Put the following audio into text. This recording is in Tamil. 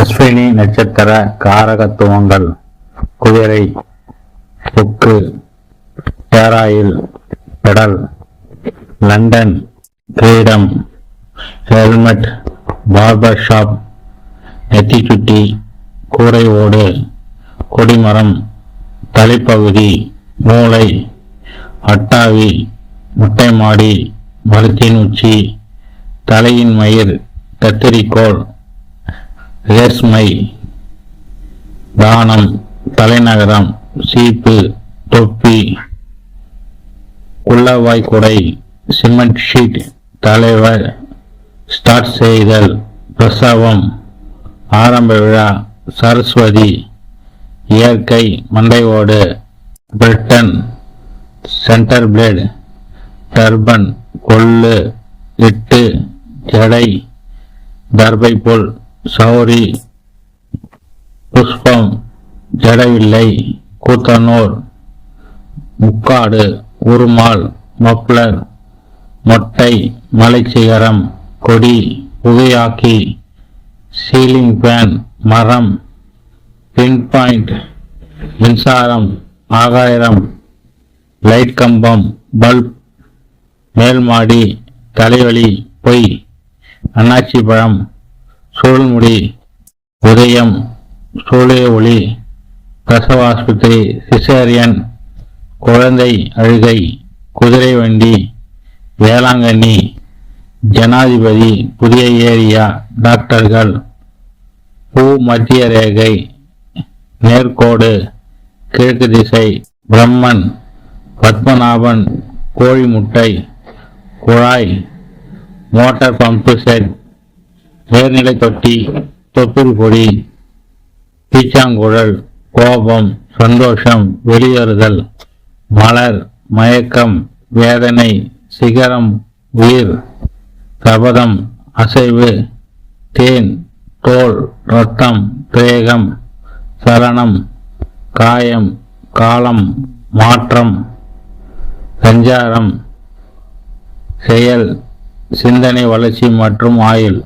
அஸ்வினி நட்சத்திர காரகத்துவங்கள்: குதிரை, கொக்கு, பேராயில், பெடல், லண்டன், கிரீடம், ஹெல்மெட், பார்பர் ஷாப், நெத்திச்சுட்டி, கூரை ஓடு, கொடிமரம், தலைப்பகுதி, மூளை, அட்டாவி, முட்டை மாடி, மரத்தின் உச்சி, தலையின் மயிர், கத்தரிக்கோள், ரேஸ்மை, தானம், தலைநகரம், சீப்பு, தொப்பி, குள்ளவாய் குடை, சிமெண்ட் ஷீட், தலைவர், ஸ்டார்ட் செய்தல், பிரசவம், ஆரம்ப விழா, சரஸ்வதி, இயற்கை, மண்டை ஓடு, பிரிட்டன், சென்டர் பிளேடு, டர்பன், கொள்ளு, இட்டு, ஜடை, தர்பை புல், சௌரி, புஷ்பம், ஜடவில்லை, கூத்தனூர், முக்காடு, உருமால், மப்ளர், மொட்டை, மலைச்சிகரம், கொடி, புகையாக்கி, சீலிங் ஃபேன், மரம், பின் பாயிண்ட், மின்சாரம், ஆகாயம், லைட் கம்பம், பல்ப், மேல்மாடி, தலைவலி, பொய், அன்னாச்சி பழம், சூழ்முடி, உதயம், சூளைய ஒளி, பிரசவ ஆஸ்பத்திரி, சிசேரியன், குழந்தை அழுகை, குதிரை வண்டி, வேளாங்கண்ணி, ஜனாதிபதி, புதிய ஏரியா, டாக்டர்கள், பூ மத்திய ரேகை, நேர்கோடு, கிழக்கு திசை, பிரம்மன், பத்மநாபன், கோழி முட்டை, குழாய், மோட்டார் பம்பு செட், நீர்நிலை தொட்டி, தொப்புள் கொடி, பீச்சாங்குழல், கோபம், சந்தோஷம், வெளியேறுதல், மலர், மயக்கம், வேதனை, சிகரம், உயிர், சபதம், அசைவு, தேன், தோல், இரத்தம், தேகம், சலனம், காயம், காலம், மாற்றம், சஞ்சாரம், செயல், சிந்தனை வளர்ச்சி மற்றும் ஆயுள்.